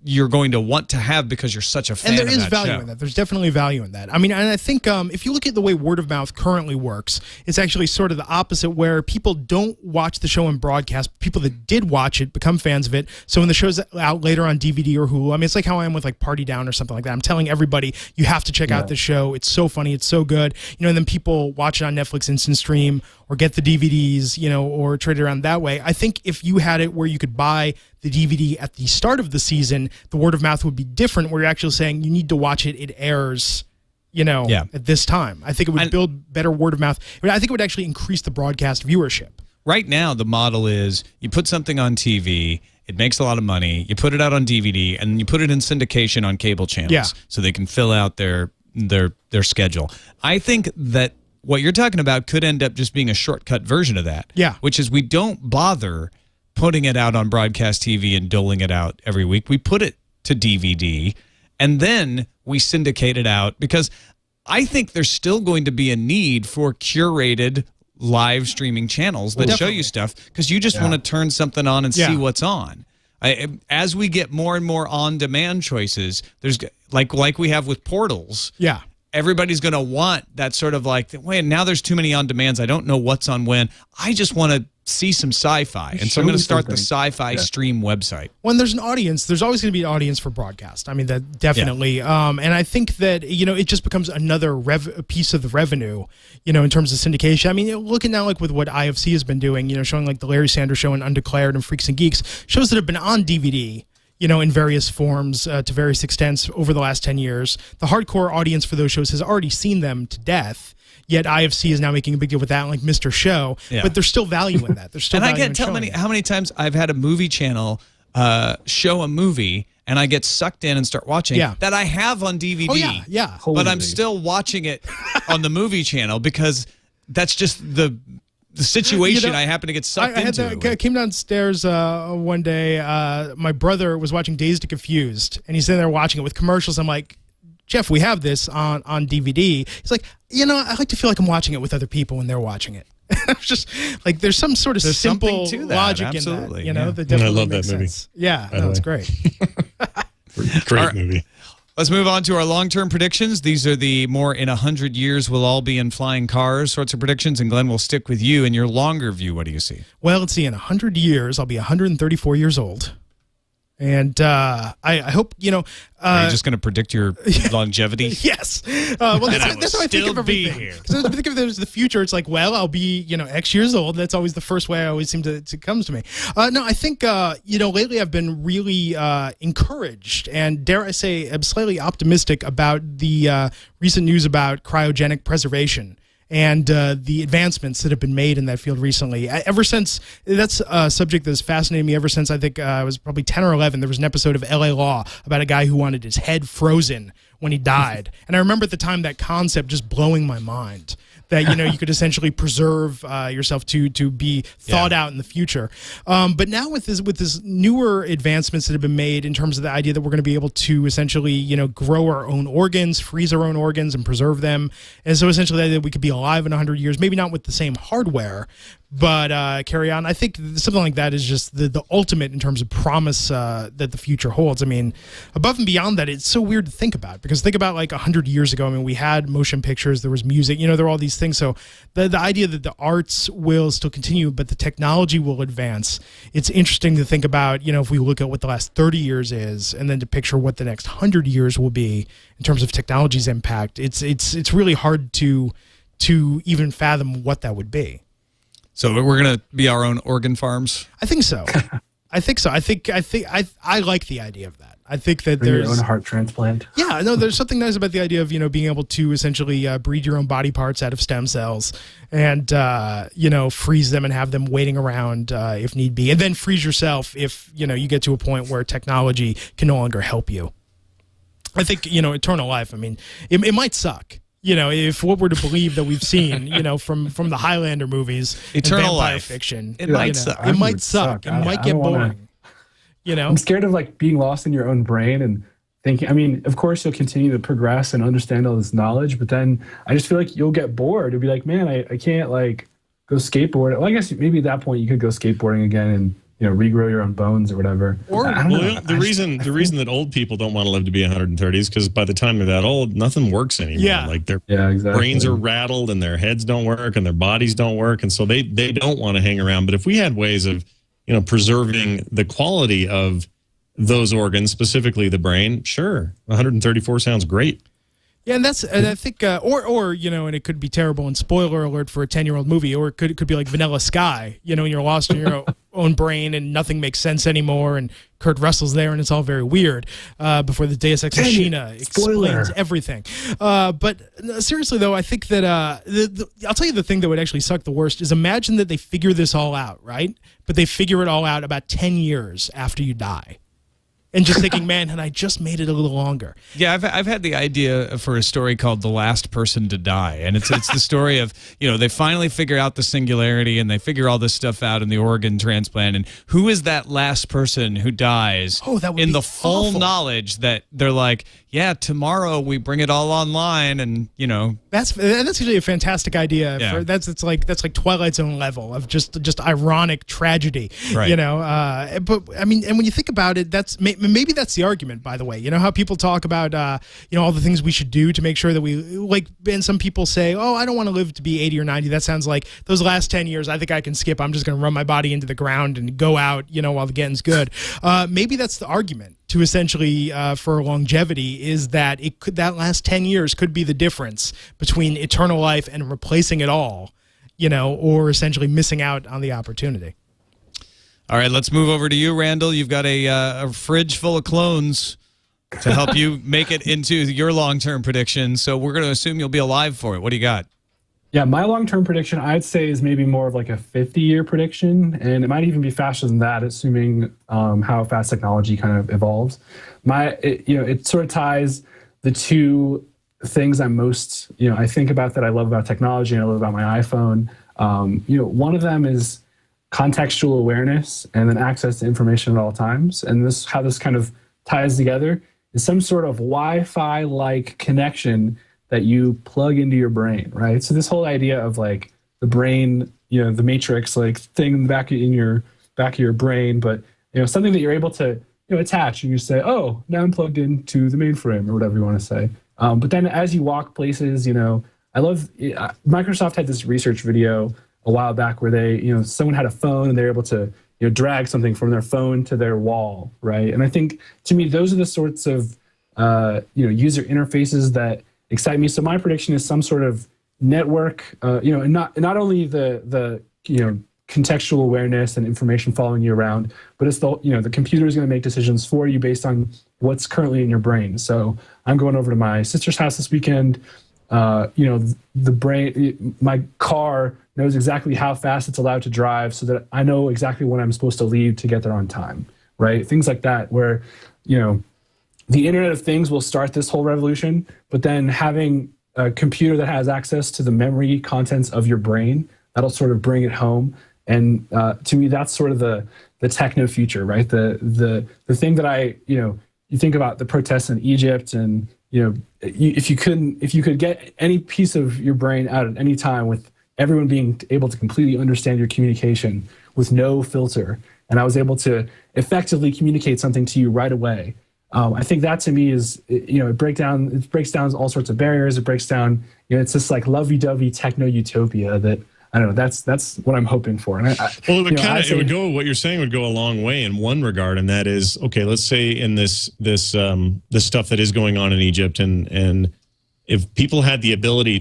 you're going to want to have because you're such a fan of that show. And there is value in that. There's definitely value in that. I mean, and I think if you look at the way word of mouth currently works, it's actually sort of the opposite, where people don't watch the show in broadcast. People that did watch it become fans of it. So when the show's out later on DVD or Hulu, I mean, it's like how I am with like Party Down or something like that. I'm telling everybody, you have to check out this show. It's so funny. It's so good. You know, and then people watch it on Netflix Instant Stream or get the DVDs, you know, or trade it around that way. I think if you had it where you could buy the DVD at the start of the season, the word of mouth would be different, where you're actually saying you need to watch it. It airs, you know, at this time. I think it would build better word of mouth. I think it would actually increase the broadcast viewership. Right now, the model is you put something on TV, it makes a lot of money, you put it out on DVD, and you put it in syndication on cable channels so they can fill out their schedule. I think that what you're talking about could end up just being a shortcut version of that. Yeah. Which is we don't bother putting it out on broadcast TV and doling it out every week. We put it to DVD, and then we syndicate it out, because I think there's still going to be a need for curated live streaming channels that show you stuff, because you just want to turn something on and see what's on. As we get more and more on-demand choices, there's like we have with portals. Yeah. Everybody's going to want that sort of like, wait, now there's too many on-demands. I don't know what's on when. I just want to see some sci-fi. And so I'm going to start the sci-fi stream website. When there's an audience, there's always going to be an audience for broadcast. I mean, that definitely. And I think that, you know, it just becomes another piece of the revenue, you know, in terms of syndication. I mean, looking now like with what IFC has been doing, you know, showing like the Larry Sanders Show and Undeclared and Freaks and Geeks, shows that have been on DVD, you know, in various forms to various extents over the last 10 years. The hardcore audience for those shows has already seen them to death. Yet IFC is now making a big deal with that, like Mr. Show. But there's still value in that. There's still and value I can't tell how many times I've had a movie channel show a movie, and I get sucked in and start watching that I have on DVD. Oh, yeah. But I'm still watching it on the movie channel because that's just the situation, you know, I happen to get sucked into. I came downstairs one day. My brother was watching Dazed and Confused, and he's sitting there watching it with commercials. I'm like, Jeff, we have this on DVD. He's like, you know, I like to feel like I'm watching it with other people when they're watching it. I was just like, there's some sort of simple logic in that, you know, that definitely I love makes that movie. sense. Yeah, no, it's great. Great movie. Let's move on to our long-term predictions. These are the more in 100 years we'll all be in flying cars sorts of predictions. And Glenn, will stick with you in your longer view. What do you see? Well, let's see. In 100 years, I'll be 134 years old. And I hope, you know... Are you just going to predict your longevity? Yes. Well, that's how I think of everything. Because I think of it as the future. It's like, well, I'll be, you know, X years old. That's always the first way I always seem to comes to me. No, I think, you know, lately I've been really encouraged and, dare I say, I'm slightly optimistic about the recent news about cryogenic preservation and the advancements that have been made in that field recently. Ever since, that's a subject that has fascinated me ever since I think I was probably 10 or 11. There was an episode of LA Law about a guy who wanted his head frozen when he died. And I remember at the time that concept just blowing my mind. That, you know, you could essentially preserve yourself to be thought out in the future. But now with this newer advancements that have been made in terms of the idea that we're going to be able to essentially, you know, grow our own organs, freeze our own organs, and preserve them. And so essentially the idea that we could be alive in 100 years, maybe not with the same hardware, but carry on. I think something like that is just the ultimate in terms of promise that the future holds. I mean, above and beyond that, it's so weird to think about, because think about like 100 years ago. I mean, we had motion pictures, there was music, you know, there were all these things. So the idea that the arts will still continue, but the technology will advance. It's interesting to think about, you know, if we look at what the last 30 years is, and then to picture what the next 100 years will be in terms of technology's impact. It's really hard to even fathom what that would be. So we're going to be our own organ farms? I think so. I think so. I like the idea of that. I think that there's your own heart transplant. Yeah, no, there's something nice about the idea of, you know, being able to essentially breed your own body parts out of stem cells and, you know, freeze them and have them waiting around if need be. And then freeze yourself if, you know, you get to a point where technology can no longer help you. I think, you know, eternal life, I mean, it might suck. You know, if what we're to believe that we've seen, you know, from the Highlander movies, eternal and vampire life fiction, it might suck. It might suck. It might get boring. You know, I'm scared of like being lost in your own brain and thinking. I mean, of course, you'll continue to progress and understand all this knowledge, but then I just feel like you'll get bored. You'll be like, man, I can't like go skateboard. Well, I guess maybe at that point you could go skateboarding again and regrow your own bones or whatever. Or I don't know. The reason that old people don't want to live to be 130 is because by the time they're that old, nothing works anymore. Yeah. Like their exactly. brains are rattled and their heads don't work and their bodies don't work, and so they don't want to hang around. But if we had ways of preserving the quality of those organs, specifically the brain, sure, 134 sounds great. Yeah, and I think, and it could be terrible. And spoiler alert for a 10-year-old movie, or it could be like Vanilla Sky. And you're lost in your own brain, and nothing makes sense anymore. And Kurt Russell's there, and it's all very weird. Before the Deus Ex Machina explains everything. But seriously, though, I think that I'll tell you the thing that would actually suck the worst is imagine that they figure this all out, right? But they figure it all out about 10 years after you die. And just thinking, man, and I just made it a little longer. Yeah, I've had the idea for a story called "The Last Person to Die," and it's the story of they finally figure out the singularity and they figure all this stuff out in the organ transplant, and who is that last person who dies? Oh, that would in be the full awful. Knowledge that they're like, yeah, tomorrow we bring it all online, and that's actually a fantastic idea. Yeah. That's like Twilight Zone level of just ironic tragedy. Right. But I mean, and when you think about it, maybe that's the argument. By the way, how people talk about all the things we should do to make sure that we and some people say, oh, I don't want to live to be 80 or 90. That sounds like those last 10 years. I think I can skip. I'm just going to run my body into the ground and go out, while the getting's good. Maybe that's the argument to essentially for longevity is that that last 10 years could be the difference between eternal life and replacing it all, or essentially missing out on the opportunity. All right, let's move over to you, Randall. You've got a fridge full of clones to help you make it into your long-term prediction. So we're going to assume you'll be alive for it. What do you got? Yeah, my long-term prediction, I'd say, is maybe more of like a 50-year prediction, and it might even be faster than that, assuming how fast technology kind of evolves. It sort of ties the two things I'm most, I think about that I love about technology and I love about my iPhone. One of them is contextual awareness and then access to information at all times. And how this kind of ties together is some sort of Wi-Fi-like connection that you plug into your brain, right? So this whole idea of like the brain, the matrix like thing in the back of your brain, but something that you're able to attach and you say, oh, now I'm plugged into the mainframe or whatever you want to say. But then as you walk places, I love Microsoft had this research video a while back where they, someone had a phone and they're able to drag something from their phone to their wall, right? And I think to me those are the sorts of user interfaces that excite me. So my prediction is some sort of network, and not only the contextual awareness and information following you around, but it's the computer is going to make decisions for you based on what's currently in your brain. So I'm going over to my sister's house this weekend. My car knows exactly how fast it's allowed to drive so that I know exactly when I'm supposed to leave to get there on time, right? Things like that where, the Internet of Things will start this whole revolution, but then having a computer that has access to the memory contents of your brain, that'll sort of bring it home. And to me, that's sort of the techno future, right? The thing that you think about the protests in Egypt and, if you could get any piece of your brain out at any time with everyone being able to completely understand your communication with no filter, and I was able to effectively communicate something to you right away. I think that to me is, it breaks down all sorts of barriers. It breaks down, it's this like lovey-dovey techno utopia that, I don't know, that's what I'm hoping for. And what you're saying would go a long way in one regard, and that is, okay, let's say in this stuff that is going on in Egypt, and if people had the ability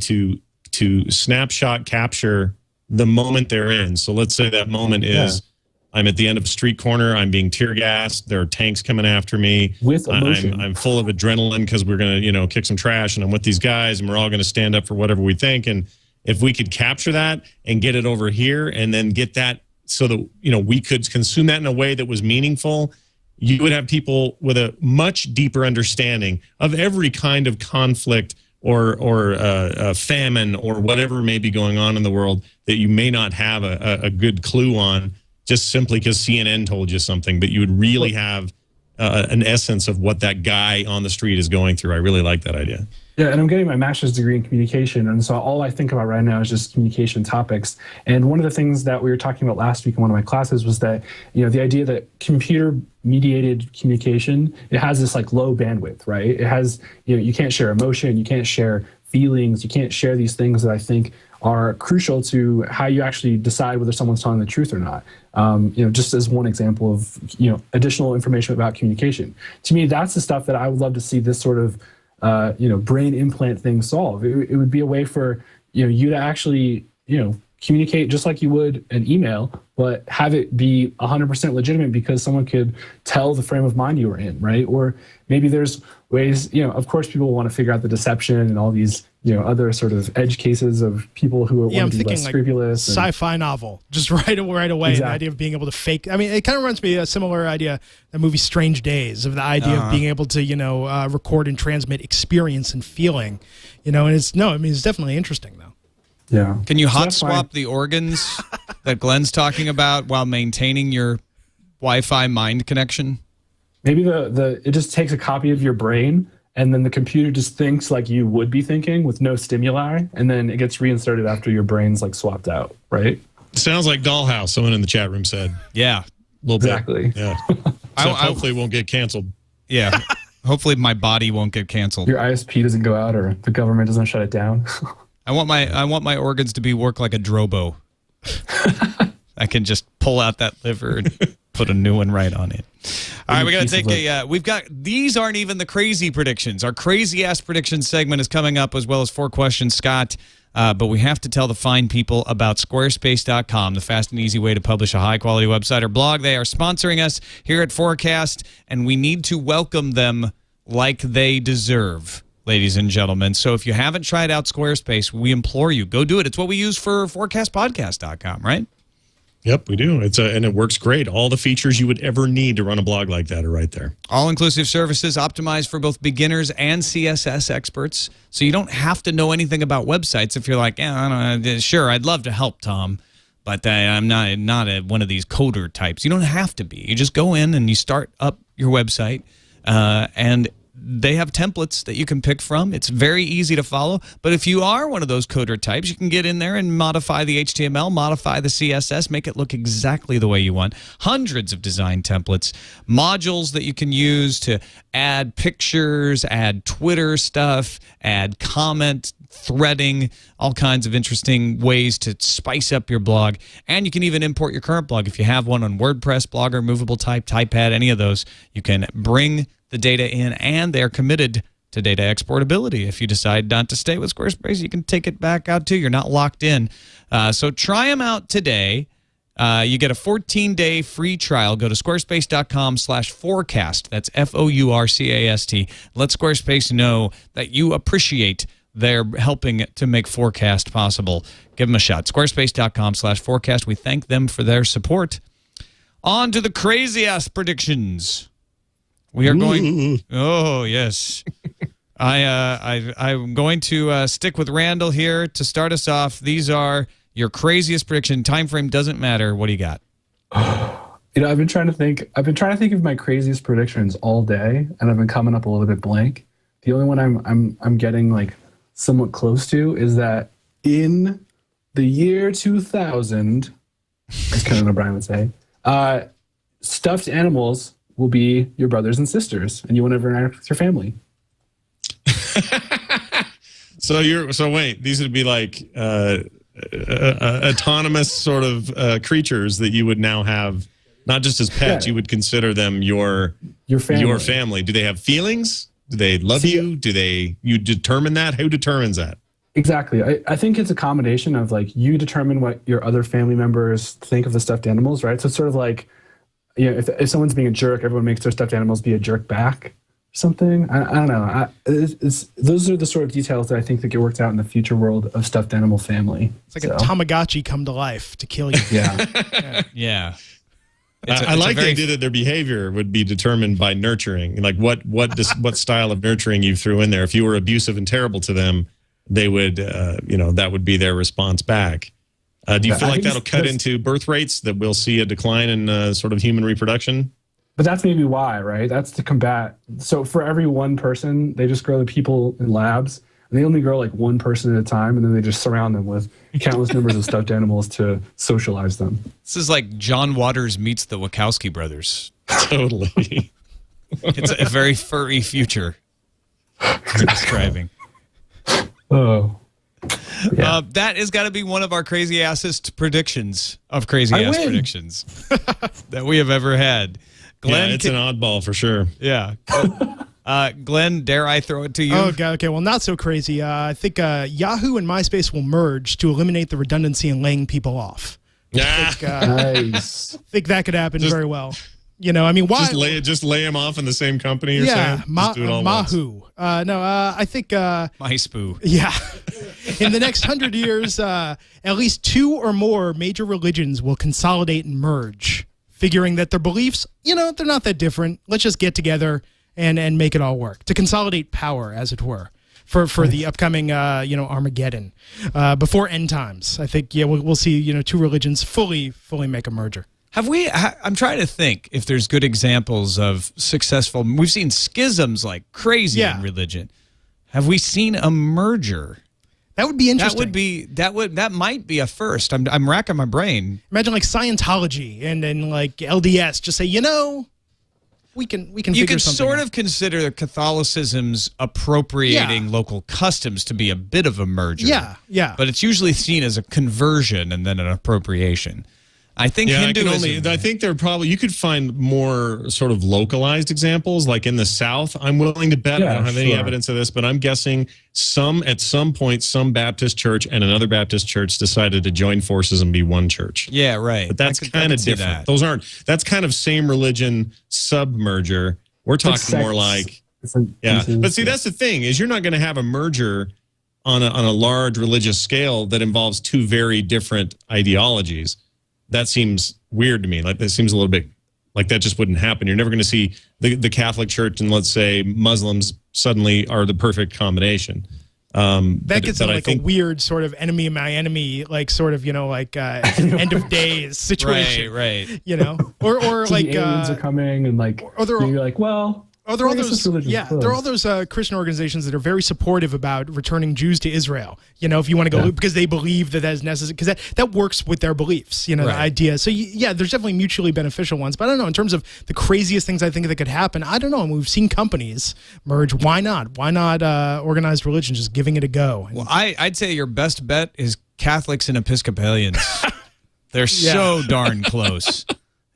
to snapshot capture the moment they're in. So let's say that moment is, I'm at the end of a street corner. I'm being tear gassed. There are tanks coming after me. With emotion. I'm full of adrenaline because we're going to, kick some trash, and I'm with these guys, and we're all going to stand up for whatever we think. And if we could capture that and get it over here, and then get that so that we could consume that in a way that was meaningful, you would have people with a much deeper understanding of every kind of conflict or famine or whatever may be going on in the world that you may not have a good clue on, just simply because CNN told you something, but you would really have an essence of what that guy on the street is going through. I really like that idea. Yeah, and I'm getting my master's degree in communication, and so all I think about right now is just communication topics. And one of the things that we were talking about last week in one of my classes was that, the idea that computer-mediated communication, it has this like low bandwidth, right? It has, you can't share emotion, you can't share feelings, you can't share these things that I think are crucial to how you actually decide whether someone's telling the truth or not. Just as one example of, additional information about communication. To me, that's the stuff that I would love to see this sort of brain implant thing solve. It would be a way for you to actually communicate just like you would an email, but have it be 100% legitimate because someone could tell the frame of mind you were in, right? Or maybe there's ways, of course, people want to figure out the deception and all these other sort of edge cases of people who want to be less scrupulous. Sci-fi novel, just right away. Exactly. The idea of being able to fake. I mean, it kind of reminds me of a similar idea, the movie Strange Days, of the idea of being able to, record and transmit experience and feeling, and it's definitely interesting though. Yeah. Can you hot swap the organs that Glenn's talking about while maintaining your Wi-Fi mind connection? Maybe it just takes a copy of your brain, and then the computer just thinks like you would be thinking with no stimuli, and then it gets reinserted after your brain's like swapped out, right? Sounds like Dollhouse, someone in the chat room said. Yeah. A little exactly. bit. Yeah. Hopefully it won't get canceled. Yeah. Hopefully my body won't get canceled. Your ISP doesn't go out or the government doesn't shut it down. I want my organs to work like a Drobo. I can just pull out that liver and put a new one right on it. All right, we got to take these aren't even the crazy predictions. Our crazy ass predictions segment is coming up, as well as 4 questions, Scott. But we have to tell the fine people about Squarespace.com, the fast and easy way to publish a high-quality website or blog. They are sponsoring us here at FourCast, and we need to welcome them like they deserve, ladies and gentlemen. So if you haven't tried out Squarespace, we implore you, go do it. It's what we use for FourCastPodcast.com, right? Yep, we do. And it works great. All the features you would ever need to run a blog like that are right there. All-inclusive services optimized for both beginners and CSS experts. So you don't have to know anything about websites if you're like, I don't know, sure, I'd love to help, Tom, but I'm not one of these coder types. You don't have to be. You just go in and you start up your website, and they have templates that you can pick from. It's very easy to follow. But if you are one of those coder types, you can get in there and modify the HTML, modify the CSS, make it look exactly the way you want. Hundreds of design templates, modules that you can use to add pictures, add Twitter stuff, add comment threading, all kinds of interesting ways to spice up your blog. And you can even import your current blog. If you have one on WordPress, Blogger, Movable Type, Typepad, any of those, you can bring the data in, and they're committed to data exportability. If you decide not to stay with Squarespace, you can take it back out too. You're not locked in. So try them out today. You get a 14-day free trial. Go to squarespace.com/fourcast. That's FOURCAST. Let Squarespace know that you appreciate their helping to make FourCast possible. Give them a shot. Squarespace.com/fourcast. We thank them for their support. On to the crazy-ass predictions. We are going. Oh yes, I'm going to stick with Randall here to start us off. These are your craziest prediction. Time frame doesn't matter. What do you got? I've been trying to think. Of my craziest predictions all day, and I've been coming up a little bit blank. The only one I'm getting like somewhat close to is that in the year 2000, as Conan O'Brien would say, stuffed animals will be your brothers and sisters, and you won't ever interact with your family. So wait, these would be like autonomous sort of creatures that you would now have, not just as pets. Yeah. You would consider them your family. Do they have feelings? Do they love you? You determine that? Who determines that? Exactly. I think it's a combination of like you determine what your other family members think of the stuffed animals, right? So it's sort of like, if someone's being a jerk, everyone makes their stuffed animals be a jerk back or something. I don't know. Those are the sort of details that I think that get worked out in the future world of stuffed animal family. It's like a Tamagotchi come to life to kill you. Yeah. Yeah. I like the idea that their behavior would be determined by nurturing. Like what style of nurturing you threw in there. If you were abusive and terrible to them, they would, that would be their response back. Do you feel like that'll cut into birth rates, that we'll see a decline in sort of human reproduction? But that's maybe why, right? That's to combat. So for every one person, they just grow the people in labs, and they only grow like one person at a time, and then they just surround them with countless numbers of stuffed animals to socialize them. This is like John Waters meets the Wachowski brothers. Totally. It's a very furry future you're describing. Oh. Yeah. That has got to be one of our crazy assest predictions of crazy ass predictions that we have ever had. Glenn, yeah, it's an oddball for sure. Yeah. Glenn, dare I throw it to you? Oh, God. Okay. Well, not so crazy. I think Yahoo and MySpace will merge to eliminate the redundancy in laying people off. Nice. I think that could happen very well. You know, I mean, why? Just lay them off in the same company. You're yeah, saying? Just do it all Mahoo. I think MySpoo. Yeah, in the next 100 years, at least 2 or more major religions will consolidate and merge, figuring that their beliefs, you know, they're not that different. Let's just get together and make it all work to consolidate power, as it were, for the upcoming Armageddon, before end times. I think we'll see 2 religions fully make a merger. Have we? I'm trying to think if there's good examples of successful. We've seen schisms like crazy in religion. Have we seen a merger? That would be interesting. That might be a first. I'm racking my brain. Imagine like Scientology and then like LDS just say, we can you figure could something sort out. of consider Catholicism's appropriating local customs to be a bit of a merger. Yeah. But it's usually seen as a conversion and then an appropriation. I think Hinduism. I think there probably you could find more sort of localized examples, like in the South. I'm willing to bet. I don't have any evidence of this, but I'm guessing at some point some Baptist church and another Baptist church decided to join forces and be one church. Yeah, right. But that's kind of different. That's kind of same religion submerger. We're talking more like But see, that's the thing is you're not going to have a merger on a large religious scale that involves 2 very different ideologies. That seems weird to me. Like that seems a little bit like that just wouldn't happen. You're never going to see the Catholic Church and let's say Muslims suddenly are the perfect combination. That gets in like a weird sort of enemy of my enemy, like sort of end of days situation, right? Or so like the aliens are coming and like you're like, well. Oh, there are all those. Yeah, there are all those Christian organizations that are very supportive about returning Jews to Israel. If you want to go, because they believe that is necessary, because that works with their beliefs. The idea. So there's definitely mutually beneficial ones. But I don't know. In terms of the craziest things I think that could happen, I don't know. We've seen companies merge. Why not? Why not organized religion just giving it a go? Well, I'd say your best bet is Catholics and Episcopalians. They're so darn close.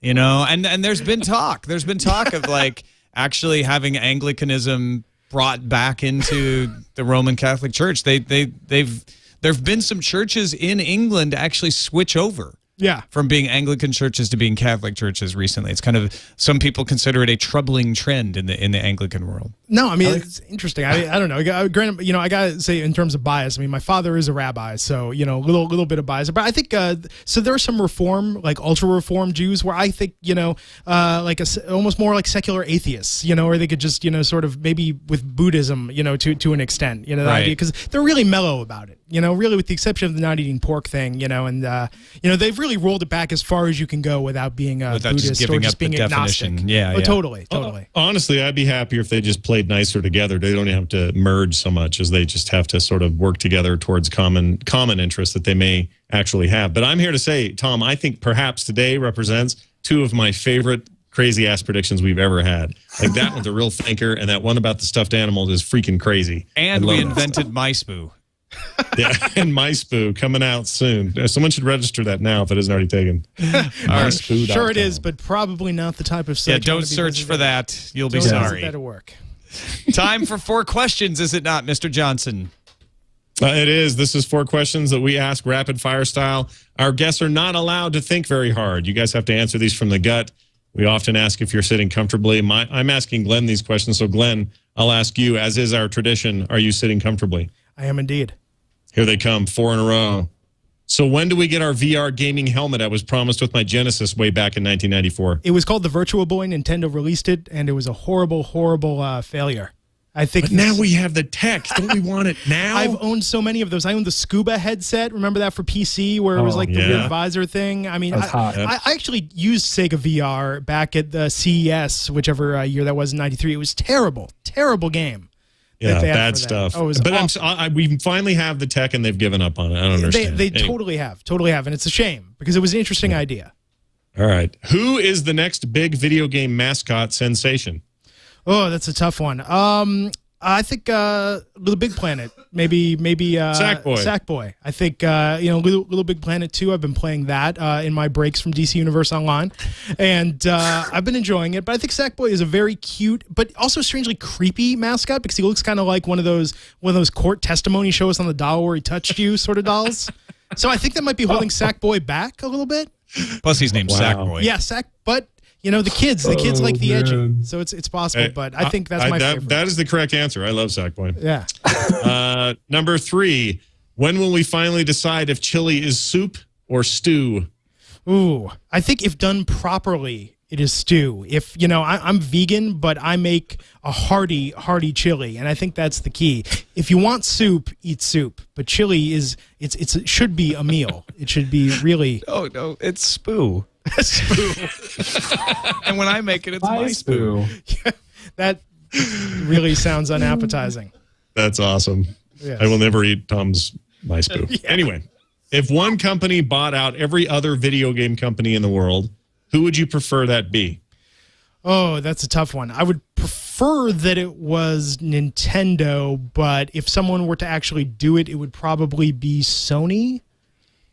And there's been talk. There's been talk of like. Actually having Anglicanism brought back into the Roman Catholic Church. There have been some churches in England actually switch over from being Anglican churches to being Catholic churches recently. It's kind of, some people consider it a troubling trend in the Anglican world. No, I mean, it's interesting. I don't know. Granted, I got to say in terms of bias, I mean, my father is a rabbi, so, a little bit of bias. But I think, so there are some reform, like ultra-reform Jews where I think, like almost more like secular atheists, or they could just, sort of maybe with Buddhism, to an extent, the idea, because they're really mellow about it, really with the exception of the not eating pork thing, and, they've really rolled it back as far as you can go without being a Buddhist or just being agnostic. Yeah. Totally. Honestly, I'd be happier if they just played nicer together. They don't have to merge so much as they just have to sort of work together towards common interests that they may actually have. But I'm here to say, Tom, I think perhaps today represents 2 of my favorite crazy ass predictions we've ever had. Like that one's a real thinker, and that one about the stuffed animals is freaking crazy. And we invented MySpoo. Yeah, and MySpoo coming out soon. Someone should register that now if it isn't already taken. MySpoo.com. Sure it is, but probably not the type of site. Yeah, don't search for that. You'll be sorry. That'll work. Time for 4 questions, is it not, Mr. Johnson? It is. This is 4 questions that we ask rapid fire style. Our guests are not allowed to think very hard. You guys have to answer these from the gut. We often ask if you're sitting comfortably. I'm asking Glenn these questions. So, Glenn, I'll ask you, as is our tradition, are you sitting comfortably? I am indeed. Here they come, 4 in a row. So when do we get our VR gaming helmet I was promised with my Genesis way back in 1994? It was called the Virtual Boy. Nintendo released it, and it was a horrible, horrible failure. I think But now we have the tech. Don't we want it now? I've owned so many of those. I owned the Scuba headset. Remember that for PC where it was like the weird visor thing? I mean, I actually used Sega VR back at the CES, whichever year that was in '93. It was terrible. Terrible game. Yeah, bad stuff. Oh, but we finally have the tech and they've given up on it. I don't understand. They totally have. And it's a shame because it was an interesting idea. All right. Who is the next big video game mascot sensation? Oh, that's a tough one. I think Little Big Planet, maybe Sackboy. Sackboy. I think Little Big Planet 2. I've been playing that in my breaks from DC Universe Online, and I've been enjoying it. But I think Sackboy is a very cute, but also strangely creepy mascot because he looks kind of like one of those court testimony show us on the doll where he touched you sort of dolls. So I think that might be holding Sackboy back a little bit. Plus, he's named Sackboy. Yeah, but. The kids like the edgy, so it's possible. But I think that's my favorite. That is the correct answer. I love Sackboy. Yeah. Number 3. When will we finally decide if chili is soup or stew? Ooh, I think if done properly, it is stew. If I'm vegan, but I make a hearty chili, and I think that's the key. If you want soup, eat soup. But chili it should be a meal. It should be really. Oh no, it's spoo. And when I make it, it's MySpoo. That really sounds unappetizing. That's awesome. Yes. I will never eat Tom's MySpoo. Yeah. Anyway, if one company bought out every other video game company in the world, who would you prefer that be? Oh, that's a tough one. I would prefer that it was Nintendo, but if someone were to actually do it, it would probably be Sony.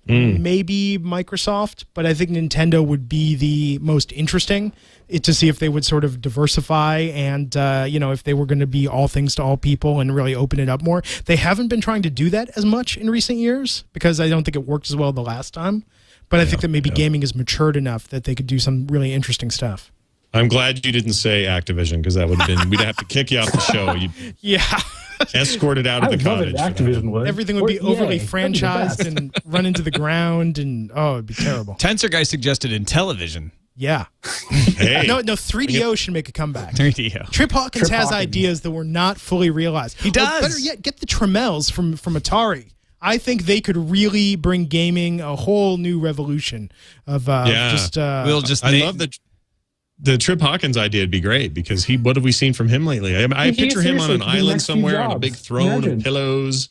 Maybe Microsoft, but I think Nintendo would be the most interesting to see if they would sort of diversify and, if they were going to be all things to all people and really open it up more. They haven't been trying to do that as much in recent years because I don't think it worked as well the last time. But I think that maybe gaming has matured enough that they could do some really interesting stuff. I'm glad you didn't say Activision because that would have been, we'd have to kick you off the show. Yeah. Escorted out of the cottage. Activision would. Everything would be overly franchised and run into the ground, and it'd be terrible. Tensor Guy suggested Intellivision. Yeah. Hey. No, 3DO should make a comeback. 3DO. Trip Hawkins has ideas that were not fully realized. He does. Better yet, get the Tremels from Atari. I think they could really bring gaming a whole new revolution of just. I love the Trip Hawkins idea would be great because what have we seen from him lately? I picture him on an island somewhere on a big throne of pillows,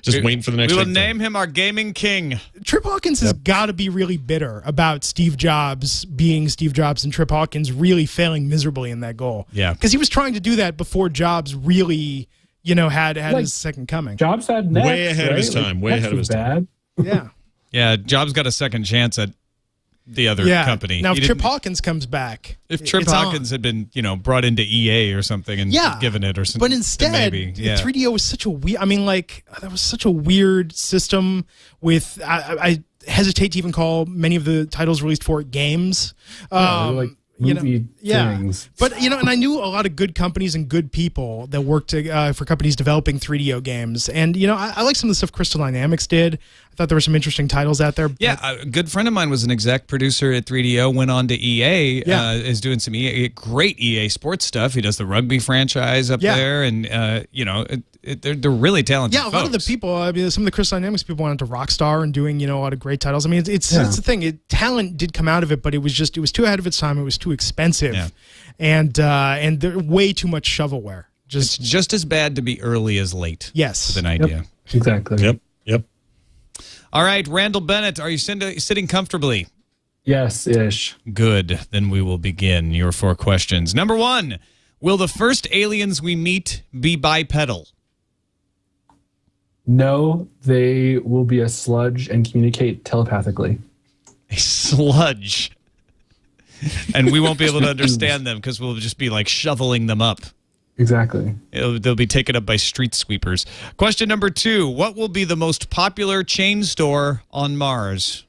just waiting for the next. We will name him our gaming king. Trip Hawkins has got to be really bitter about Steve Jobs being Steve Jobs and Trip Hawkins really failing miserably in that goal. Yeah, because he was trying to do that before Jobs really, had his second coming. Jobs had Next, way ahead of his time. Way ahead of his time. Yeah. Yeah, Jobs got a second chance at the other company. Now, if Trip Hawkins comes back, if Trip Hawkins had been, brought into EA or something and given it or something, but instead, 3DO was such a weird. That was such a weird system. With I hesitate to even call many of the titles released for it games. Movie things. But and I knew a lot of good companies and good people that worked for companies developing 3DO games, and I like some of the stuff Crystal Dynamics did. I thought there were some interesting titles out there. Yeah, a good friend of mine was an exec producer at 3DO, went on to EA, is doing some great EA sports stuff. He does the rugby franchise up there, and they're really talented. Yeah, a lot of the people. Some of the Crystal Dynamics people went on to Rockstar and doing a lot of great titles. It's the thing. Talent did come out of it, but it was too ahead of its time. It was too expensive, and there way too much shovelware. It's just as bad to be early as late. Yes, with an idea. Yep. Exactly. Yep. All right, Randall Bennett, are you sitting comfortably? Yes-ish. Good. Then we will begin your 4 questions. Number 1, will the first aliens we meet be bipedal? No, they will be a sludge and communicate telepathically. A sludge. And we won't be able to understand them because we'll just be like shoveling them up. Exactly. They'll be taken up by street sweepers. Question number 2. What will be the most popular chain store on Mars?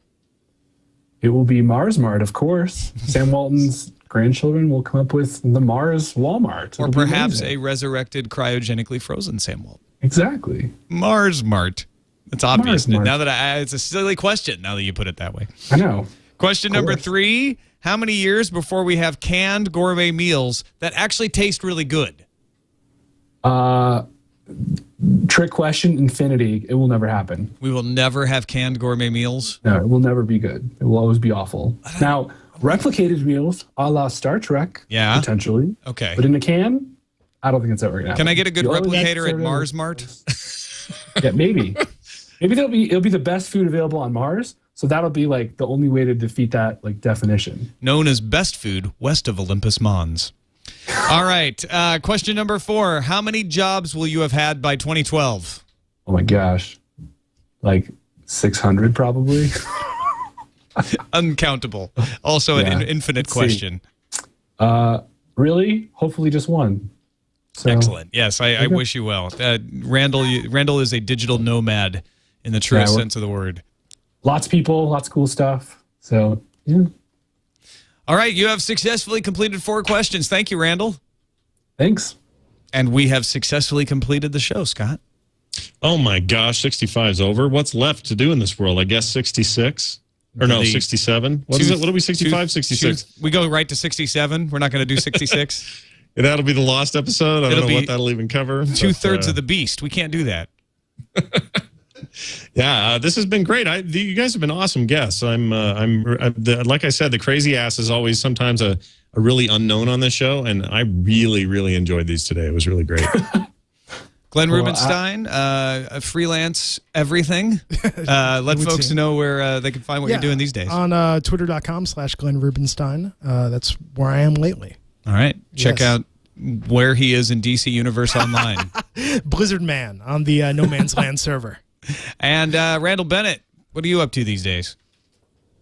It will be Mars Mart, of course. Sam Walton's grandchildren will come up with the Mars Walmart. Or perhaps a resurrected cryogenically frozen Sam Walton. Exactly. Mars Mart. It's obvious. Mars Mart. Now that it's a silly question now that you put it that way. I know. Question number 3. How many years before we have canned gourmet meals that actually taste really good? Trick question, infinity. It will never happen. We will never have canned gourmet meals. No, it will never be good. It will always be awful. Now, replicated meals, a la Star Trek, Yeah. potentially. Okay. But in a can, I don't think it's ever gonna happen. Can I get a good You always replicator at serve it- Mars Mart? Yeah, maybe. Maybe it'll be the best food available on Mars. So that'll be like the only way to defeat that like definition. Known as best food west of Olympus Mons. All right. Question number 4. How many jobs will you have had by 2012? Oh my gosh. Like 600 probably. Uncountable. Also Yeah. an infinite Let's see. question. Really? Hopefully just one. So, Excellent. Yes, I wish you well. Randall is a digital nomad in the truest sense of the word. Lots of people, lots of cool stuff. So, yeah. All right, you have successfully completed 4 questions. Thank you, Randall. Thanks. And we have successfully completed the show, Scott. Oh my gosh, 65 is over. What's left to do in this world? I guess 66? Or no, 67? What is it? What are we, 65, 66? We go right to 67. We're not going to do 66. That'll be the lost episode. I don't know what that'll even cover. 2/3 of the beast. We can't do that. Yeah, this has been great. You guys have been awesome guests. Like I said, the crazy ass is always sometimes a really unknown on this show, and I really, really enjoyed these today. It was really great. Glenn Rubenstein, freelance everything. Let folks know where they can find what you're doing these days. On twitter.com/Glenn Rubenstein. That's where I am lately. All right. Check out where he is in DC Universe Online. Blizzard Man on the No Man's Land server. And Randall Bennett, what are you up to these days?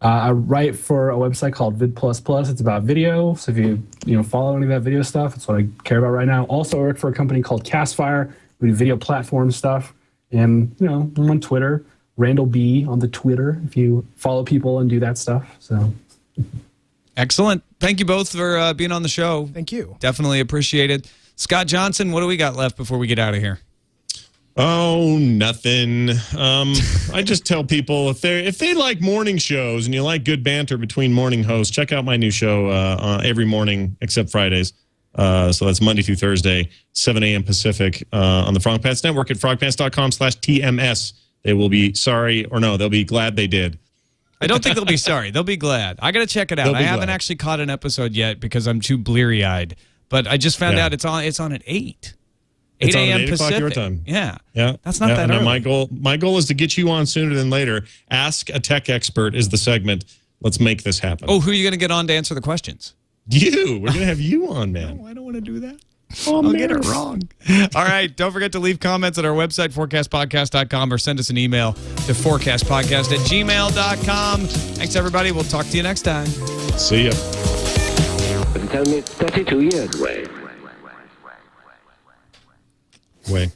I write for a website called Vid++. It's about video. So if you follow any of that video stuff, it's what I care about right now. Also, I work for a company called Cachefly. We do video platform stuff. And, I'm on Twitter. Randall B on the Twitter if you follow people and do that stuff. So Excellent. Thank you both for being on the show. Thank you. Definitely appreciate it. Scott Johnson, what do we got left before we get out of here? Oh, nothing. I just tell people if they like morning shows and you like good banter between morning hosts, check out my new show every morning except Fridays. So that's Monday through Thursday, 7 a.m. Pacific on the Frog Pants Network at frogpants.com/TMS. They will be sorry or no, they'll be glad they did. I don't think they'll be sorry. They'll be glad. I got to check it out. I haven't actually caught an episode yet because I'm too bleary-eyed. But I just found out it's on at 8. 8 a.m. Pacific. Your time. Yeah. That's not that early. My goal is to get you on sooner than later. Ask a Tech Expert is the segment. Let's make this happen. Oh, who are you going to get on to answer the questions? You. We're going to have you on, man. No, I don't want to do that. I'll get it wrong. All right. Don't forget to leave comments at our website, fourcastpodcast.com, or send us an email to fourcastpodcast@gmail.com. Thanks, everybody. We'll talk to you next time. See ya. But it's only 32 years away. Way.